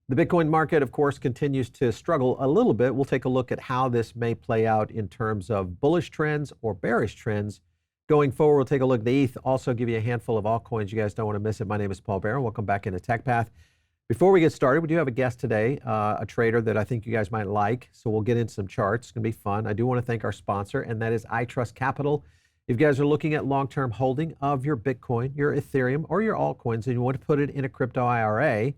The Bitcoin market, of course, continues to struggle a little bit. We'll take a look at how this may play out in terms of bullish trends or bearish trends. Going forward, we'll take a look at the ETH, also give you a handful of altcoins. You guys don't want to miss it. My name is Paul Barron. Welcome back into TechPath. Before we get started, we do have a guest today, a trader that I think you guys might like. So we'll get into some charts. It's going to be fun. I do want to thank our sponsor, and that is iTrust Capital. If you guys are looking at long-term holding of your Bitcoin, your Ethereum, or your altcoins, and you want to put it in a crypto IRA,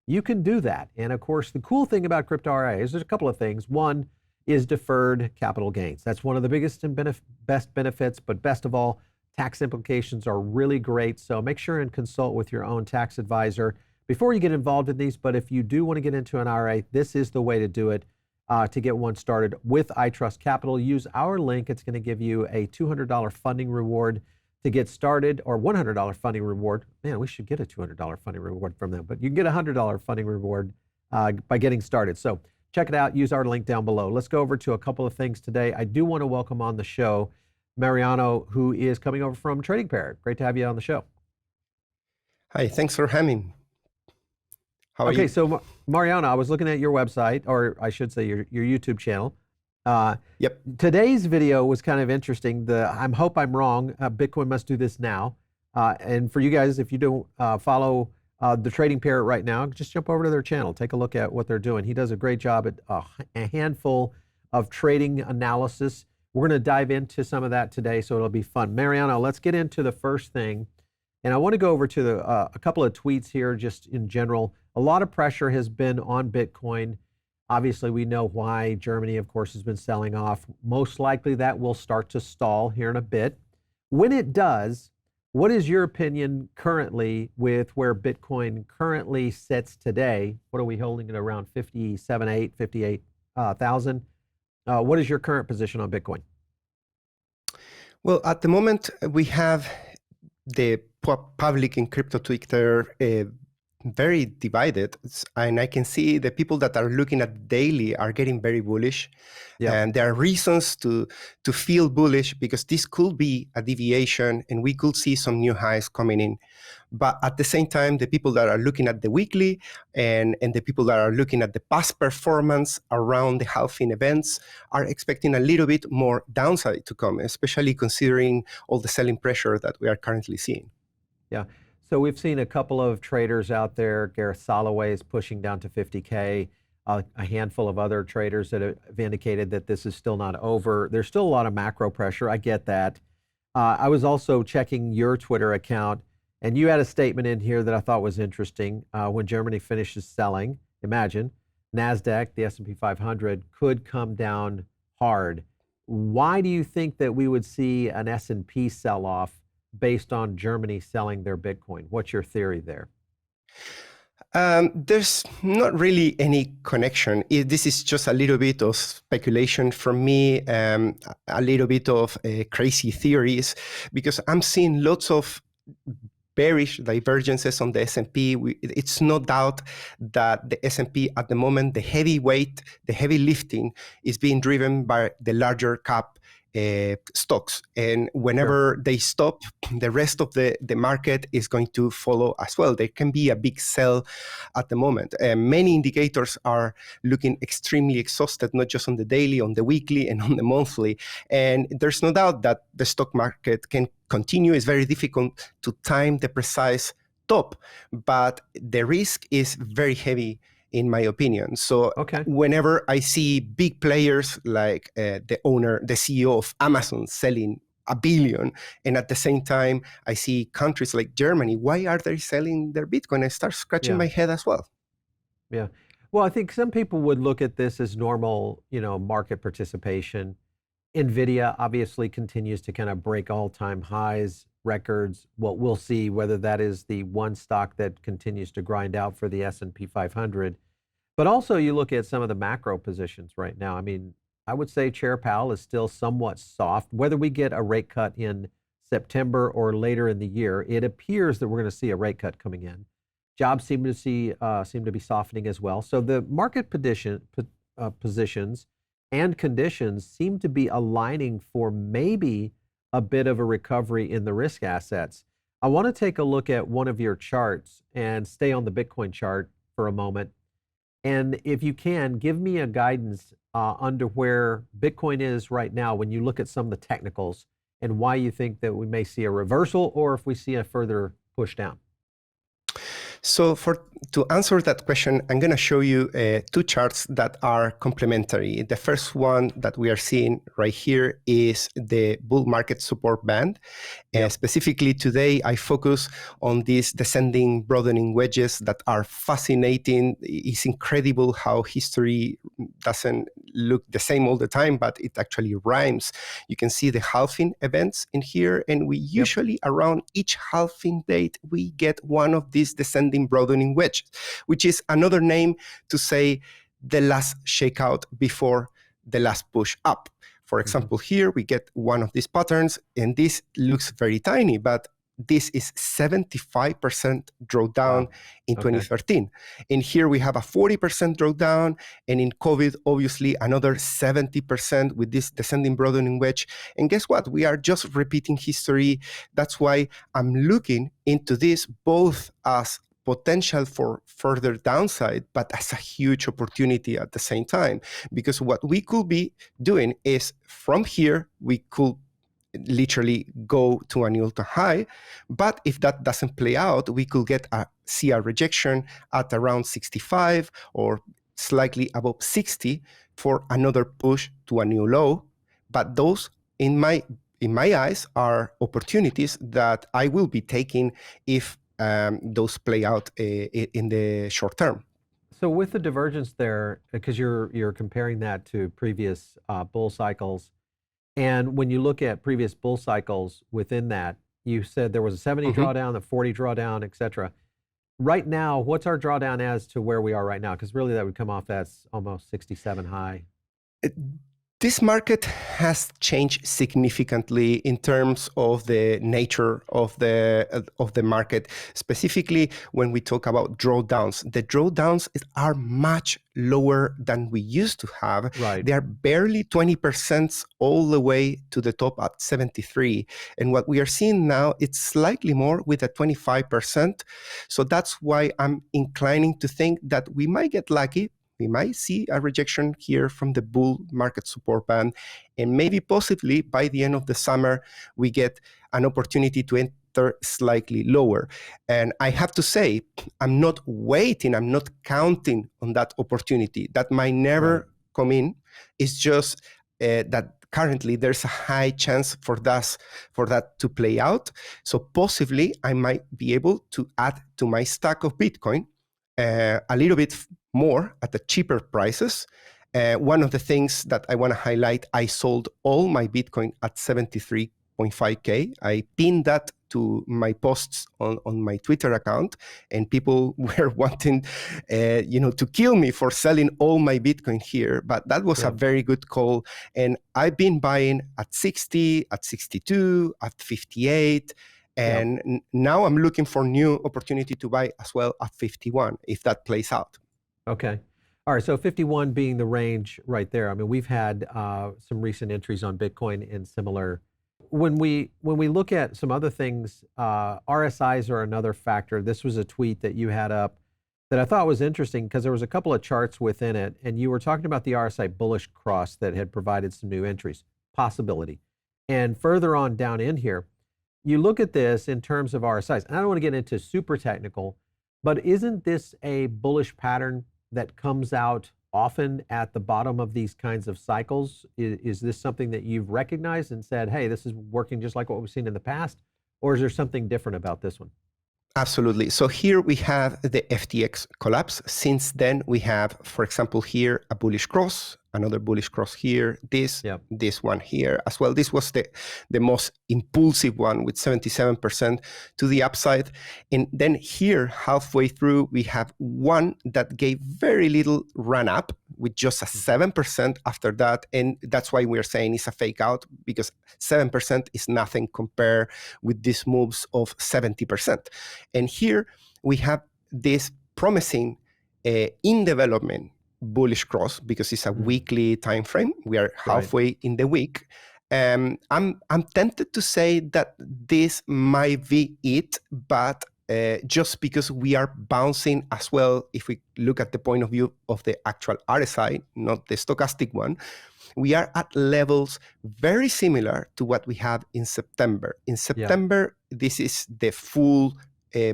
you can do that. And of course, the cool thing about crypto IRA is there's a couple of things. One is deferred capital gains. That's one of the biggest and best benefits, but best of all, tax implications are really great. So make sure and consult with your own tax advisor before you get involved in these. But if you do want to get into an IRA, this is the way to do it to get one started with iTrust Capital. Use our link. It's going to give you a $200 funding reward to get started, or $100 funding reward. Man, we should get a $200 funding reward from them, but you can get a $100 funding reward by getting started. So check it out. Use our link down below. Let's go over to a couple of things today. I do want to welcome on the show Mariano, who is coming over from Trading Parrot. Great to have you on the show. Hi, thanks for having me. How are you? Okay, so Mariano, I was looking at your website, or I should say your YouTube channel. Yep. Today's video was kind of interesting. I hope I'm wrong. Bitcoin must do this now. And for you guys, if you don't follow the Trading Parrot right now, just jump over to their channel. Take a look at what they're doing. He does a great job at a handful of trading analysis. We're going to dive into some of that today, so it'll be fun. Mariano, let's get into the first thing. And I want to go over to a couple of tweets here just in general. A lot of pressure has been on Bitcoin. Obviously, we know why. Germany, of course, has been selling off. Most likely that will start to stall here in a bit. When it does, what is your opinion currently with where Bitcoin currently sits today? What are we holding at around 57.8, 58,000? What is your current position on Bitcoin? Well, at the moment, we have the public in crypto Twitter very divided, and I can see the people that are looking at daily are getting very bullish. Yeah. And there are reasons to feel bullish because this could be a deviation and we could see some new highs coming in. But at the same time, the people that are looking at the weekly and the people that are looking at the past performance around the halving events are expecting a little bit more downside to come, especially considering all the selling pressure that we are currently seeing. Yeah. So we've seen a couple of traders out there. Gareth Soloway is pushing down to 50K. A handful of other traders that have indicated that this is still not over. There's still a lot of macro pressure. I get that. I was also checking your Twitter account, and you had a statement in here that I thought was interesting. When Germany finishes selling, imagine, NASDAQ, the S&P 500, could come down hard. Why do you think that we would see an S&P sell-off based on Germany selling their Bitcoin? What's your theory there? There's not really any connection. This is just a little bit of speculation from me, a little bit of crazy theories, because I'm seeing lots of bearish divergences on the S&P. It's no doubt that the S&P at the moment, the heavy weight, the heavy lifting is being driven by the larger cap stocks, and whenever they stop, the rest of the market is going to follow as well. There can be a big sell at the moment. Many indicators are looking extremely exhausted, not just on the daily, on the weekly, and on the monthly. And there's no doubt that the stock market can continue. It's very difficult to time the precise top, but the risk is very heavy, in my opinion. So whenever I see big players like the CEO of Amazon selling $1 billion, and at the same time I see countries like Germany, why are they selling their Bitcoin? I start scratching my head as well. Yeah. Well, I think some people would look at this as normal, market participation. NVIDIA obviously continues to kind of break all-time highs, records. Well, we'll see whether that is the one stock that continues to grind out for the S&P 500. But also you look at some of the macro positions right now. I mean, I would say Chair Powell is still somewhat soft. Whether we get a rate cut in September or later in the year, it appears that we're going to see a rate cut coming in. Jobs seem to be softening as well. So the market positions and conditions seem to be aligning for maybe a bit of a recovery in the risk assets. I want to take a look at one of your charts and stay on the Bitcoin chart for a moment. And if you can, give me a guidance under where Bitcoin is right now when you look at some of the technicals and why you think that we may see a reversal or if we see a further push down. So to answer that question, I'm going to show you two charts that are complementary. The first one that we are seeing right here is the bull market support band. Yep. Specifically today, I focus on these descending broadening wedges that are fascinating. It's incredible how history doesn't look the same all the time, but it actually rhymes. You can see the halving events in here, and we usually around each halving date, we get one of these descending broadening wedges, which is another name to say the last shakeout before the last push up. For example, here we get one of these patterns, and this looks very tiny, but this is 75% drawdown in 2013. And here we have a 40% drawdown, and in COVID, obviously, another 70% with this descending broadening wedge. And guess what? We are just repeating history. That's why I'm looking into this both as potential for further downside, but as a huge opportunity at the same time. Because what we could be doing is from here, we could literally go to a new all-time high. But if that doesn't play out, we could see a rejection at around 65 or slightly above 60 for another push to a new low. But those, in my eyes, are opportunities that I will be taking if those play out in the short term. So with the divergence there, because you're comparing that to previous bull cycles, and when you look at previous bull cycles within that, you said there was a 70 drawdown, a 40 drawdown, et cetera. Right now, what's our drawdown as to where we are right now? Because really that would come off that's almost 67 high. This market has changed significantly in terms of the nature of the market. Specifically, when we talk about drawdowns, the drawdowns are much lower than we used to have. Right. They are barely 20% all the way to the top at 73. And what we are seeing now, it's slightly more with a 25%. So that's why I'm inclining to think that we might get lucky. We might see a rejection here from the bull market support band, and maybe possibly by the end of the summer, we get an opportunity to enter slightly lower. And I have to say, I'm not waiting, I'm not counting on that opportunity. That might never come in. It's just that currently there's a high chance for that to play out. So possibly I might be able to add to my stack of Bitcoin a little bit more at the cheaper prices. One of the things that I want to highlight, I sold all my Bitcoin at 73.5K. I pinned that to my posts on my Twitter account, and people were wanting, to kill me for selling all my Bitcoin here. But that was a very good call, and I've been buying at 60, at 62, at 58. And now I'm looking for new opportunity to buy as well at 51, if that plays out. Okay. All right. So 51 being the range right there. I mean, we've had some recent entries on Bitcoin in similar. When we look at some other things, RSIs are another factor. This was a tweet that you had up that I thought was interesting because there was a couple of charts within it, and you were talking about the RSI bullish cross that had provided some new entries, possibility. And further on down in here, you look at this in terms of RSIs, and I don't want to get into super technical, but isn't this a bullish pattern that comes out often at the bottom of these kinds of cycles? Is this something that you've recognized and said, hey, this is working just like what we've seen in the past? Or is there something different about this one? Absolutely. So here we have the FTX collapse. Since then, we have, for example, here a bullish cross, another bullish cross here, this one here as well. This was the most impulsive one with 77% to the upside. And then here, halfway through, we have one that gave very little run up with just a 7% after that. And that's why we're saying it's a fake out, because 7% is nothing compared with these moves of 70%. And here we have this promising in development bullish cross, because it's a weekly time frame. We are halfway in the week. I'm tempted to say that this might be it, but just because we are bouncing as well. If we look at the point of view of the actual RSI, not the stochastic one, we are at levels very similar to what we have in September. In September, this is the full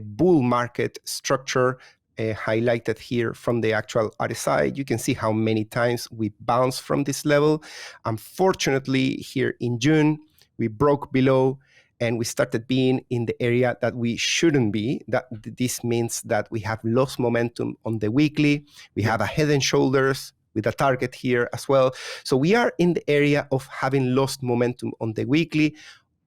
bull market structure highlighted here from the actual RSI. You can see how many times we bounced from this level. Unfortunately, here in June, we broke below and we started being in the area that we shouldn't be. This means that we have lost momentum on the weekly. We have a head and shoulders with a target here as well. So we are in the area of having lost momentum on the weekly.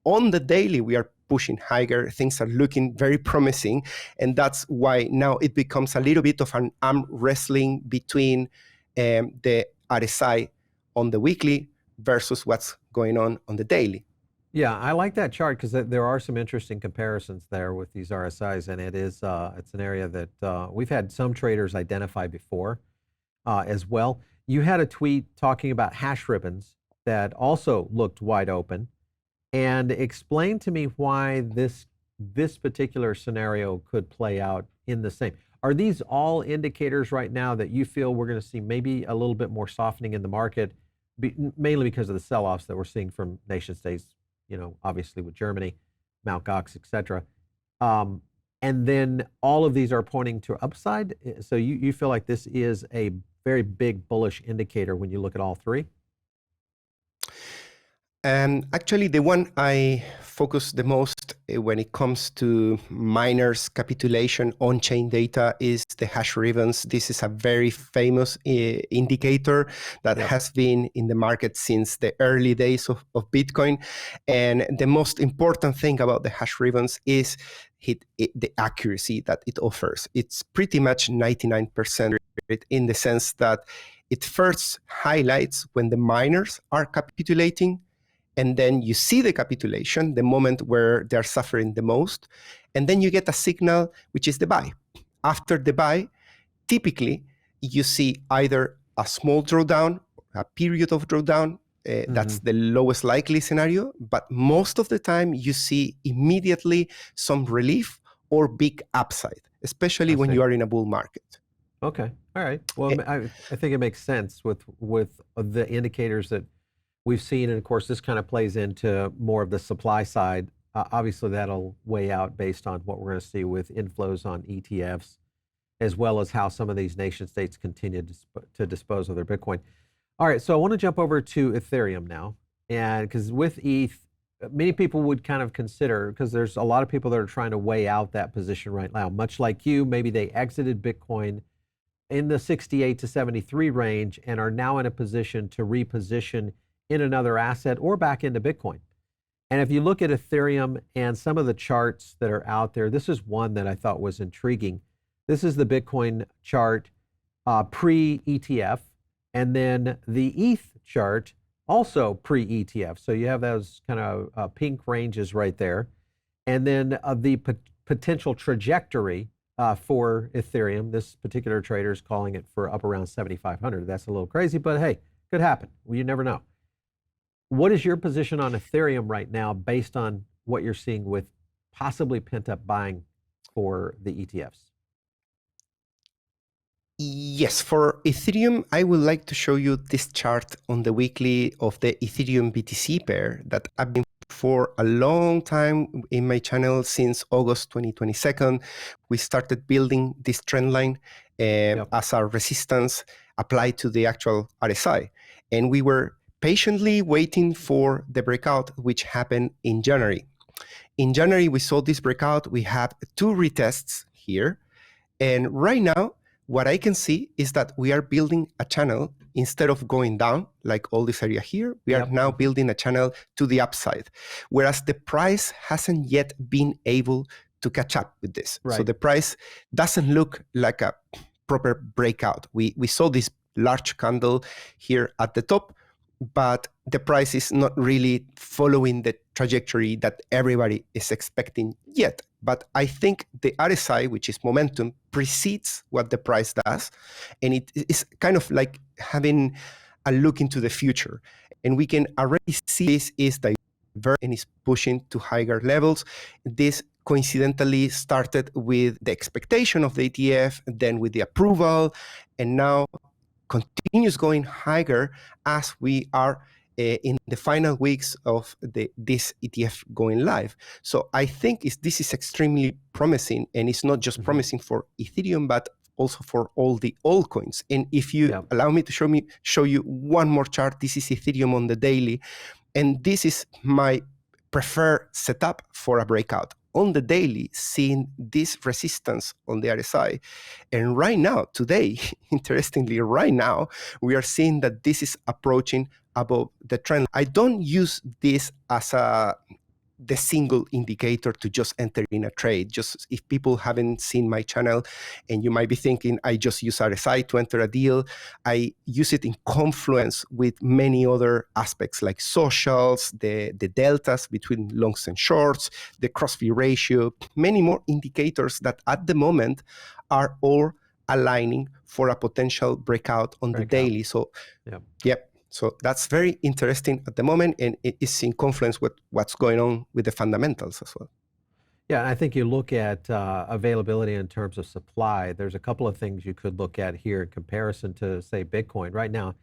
On the daily, we are pushing higher. Things are looking very promising. And that's why now it becomes a little bit of an arm wrestling between the RSI on the weekly versus what's going on the daily. Yeah, I like that chart because there are some interesting comparisons there with these RSIs, and it's an area that we've had some traders identify before as well. You had a tweet talking about hash ribbons that also looked wide open, and explain to me why this particular scenario could play out in the same. Are these all indicators right now that you feel we're going to see maybe a little bit more softening in the market, mainly because of the sell-offs that we're seeing from nation states, obviously with Germany, Mt. Gox, et cetera. And then all of these are pointing to upside. So you feel like this is a very big bullish indicator when you look at all three? Actually, the one I focus the most when it comes to miners capitulation on-chain data is the hash ribbons. This is a very famous indicator that has been in the market since the early days of Bitcoin. And the most important thing about the hash ribbons is the accuracy that it offers. It's pretty much 99% in the sense that it first highlights when the miners are capitulating, and then you see the capitulation, the moment where they're suffering the most, and then you get a signal, which is the buy. After the buy, typically, you see either a small drawdown, a period of drawdown. That's the lowest likely scenario. But most of the time, you see immediately some relief or big upside, especially when you are in a bull market. Okay. All right. Well, I think it makes sense with the indicators that we've seen. And of course, this kind of plays into more of the supply side. Obviously, that'll weigh out based on what we're going to see with inflows on ETFs, as well as how some of these nation states continue to dispose of their Bitcoin. All right. So I want to jump over to Ethereum now. And because with ETH, many people would kind of consider, because there's a lot of people that are trying to weigh out that position right now, much like you, maybe they exited Bitcoin in the 68 to 73 range and are now in a position to reposition in another asset or back into Bitcoin. And if you look at Ethereum and some of the charts that are out there, this is one that I thought was intriguing. This is the Bitcoin chart pre-ETF, and then the ETH chart also pre-ETF. So you have those kind of pink ranges right there. And then the potential trajectory for Ethereum, this particular trader is calling it for up around 7,500. That's a little crazy, but hey, could happen. Well, you never know. What is your position on Ethereum right now based on what you're seeing with possibly pent-up buying for the ETFs? Yes, for Ethereum, I would like to show you this chart on the weekly of the Ethereum BTC pair that I've been for a long time in my channel since August 2022. We started building this trend line as a resistance applied to the actual RSI. And we were patiently waiting for the breakout, which happened in January. In January, we saw this breakout. We have two retests here. And right now, what I can see is that we are building a channel. Instead of going down, like all this area here, we are now building a channel to the upside, whereas the price hasn't yet been able to catch up with this. Right. So the price doesn't look like a proper breakout. We saw this large candle here at the top, but the price is not really following the trajectory that everybody is expecting yet. But I think the RSI, which is momentum, precedes what the price does. And it is kind of like having a look into the future. And we can already see this is diverging and is pushing to higher levels. This coincidentally started with the expectation of the ETF, then with the approval, and now continues going higher as we are in the final weeks of this ETF going live. So I think this is extremely promising, and it's not just promising for Ethereum, but also for all the altcoins. And if you allow me to show you one more chart, this is Ethereum on the daily, and this is my preferred setup for a breakout. On the daily, seeing this resistance on the RSI. And right now, today, interestingly, right now, we are seeing that this is approaching above the trend. I don't use this as the single indicator to just enter in a trade. Just if people haven't seen my channel and you might be thinking, I just use RSI to enter a deal, I use it in confluence with many other aspects like socials, the deltas between longs and shorts, the cross-fee ratio, many more indicators that at the moment are all aligning for a potential breakout on the daily. So, So that's very interesting at the moment, and it is in confluence with what's going on with the fundamentals as well. Yeah, I think you look at availability in terms of supply. There's a couple of things you could look at here in comparison to, say, Bitcoin. Right now,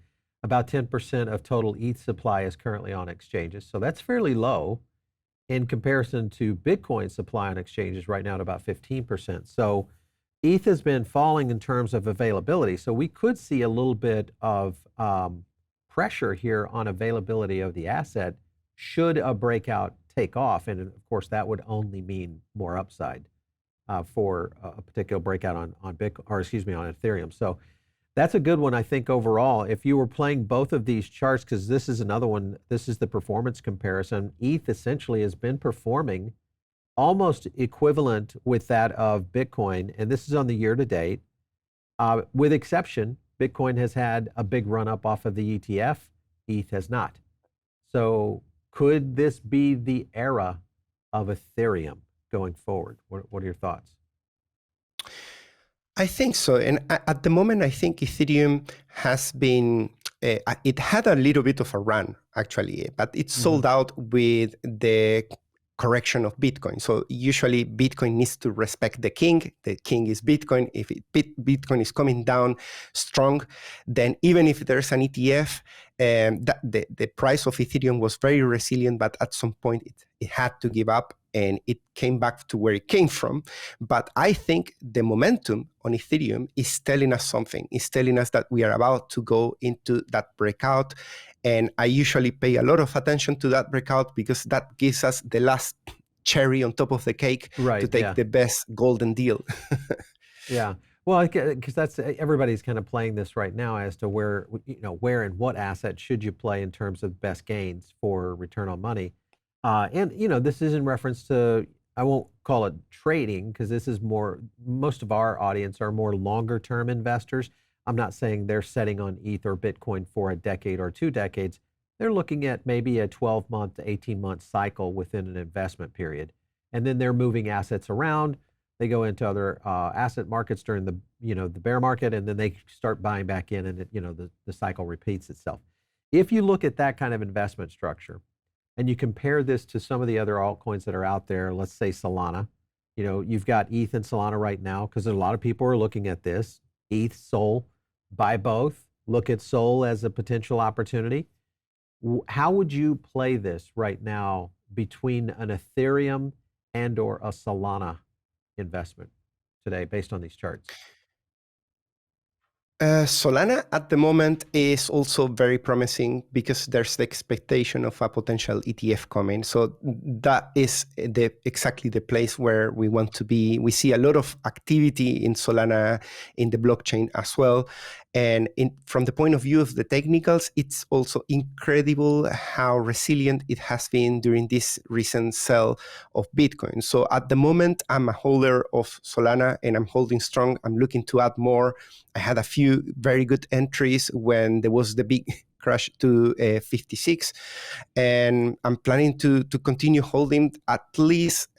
about 10% of total ETH supply is currently on exchanges. So that's fairly low in comparison to Bitcoin supply on exchanges right now at about 15%. So ETH has been falling in terms of availability. So we could see a little bit of pressure here on availability of the asset should a breakout take off. And of course, that would only mean more upside for a particular breakout on Bitcoin, or excuse me, on Ethereum. So that's a good one, I think, overall. If you were playing both of these charts, because this is another one, this is the performance comparison. ETH essentially has been performing almost equivalent with that of Bitcoin, and this is on the year to date, with exception. Bitcoin has had a big run up off of the ETF. ETH has not. So could this be the era of Ethereum going forward? What are your thoughts? I think so. And at the moment, I think Ethereum has been, it had a little bit of a run, actually, but it's sold out with the correction of Bitcoin. So usually Bitcoin needs to respect the king. The king is Bitcoin. If Bitcoin is coming down strong, then even if there's an ETF, the price of Ethereum was very resilient, but at some point it had to give up and it came back to where it came from. But I think the momentum on Ethereum is telling us something. It's telling us that we are about to go into that breakout. And I usually pay a lot of attention to that breakout because that gives us the last cherry on top of the cake to take the best golden deal. Yeah. Well, because that's everybody's kind of playing this right now as to where and what asset should you play in terms of best gains for return on money. And this is in reference to, I won't call it trading because this is most of our audience are more longer term investors. I'm not saying they're setting on ETH or Bitcoin for a decade or 2 decades. They're looking at maybe a 12-month to 18-month cycle within an investment period. And then they're moving assets around. They go into other asset markets during the bear market, and then they start buying back in, and the cycle repeats itself. If you look at that kind of investment structure, and you compare this to some of the other altcoins that are out there, let's say Solana, you've got ETH and Solana right now, because a lot of people are looking at this, ETH, Sol, buy both, look at Sol as a potential opportunity. How would you play this right now between an Ethereum and or a Solana investment today based on these charts? Solana at the moment is also very promising because there's the expectation of a potential ETF coming. So that is exactly the place where we want to be. We see a lot of activity in Solana in the blockchain as well. And from the point of view of the technicals, it's also incredible how resilient it has been during this recent sell of Bitcoin. So at the moment, I'm a holder of Solana and I'm holding strong. I'm looking to add more. I had a few very good entries when there was the big crash to 56. And I'm planning to continue holding at least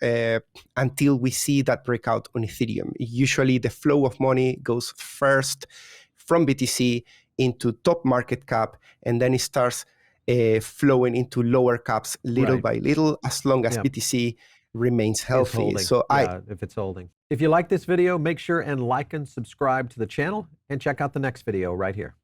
until we see that breakout on Ethereum. Usually the flow of money goes first from BTC into top market cap, and then it starts flowing into lower caps little by little, as long as BTC remains is healthy. holding. So If it's holding. If you like this video, make sure and like and subscribe to the channel and check out the next video right here.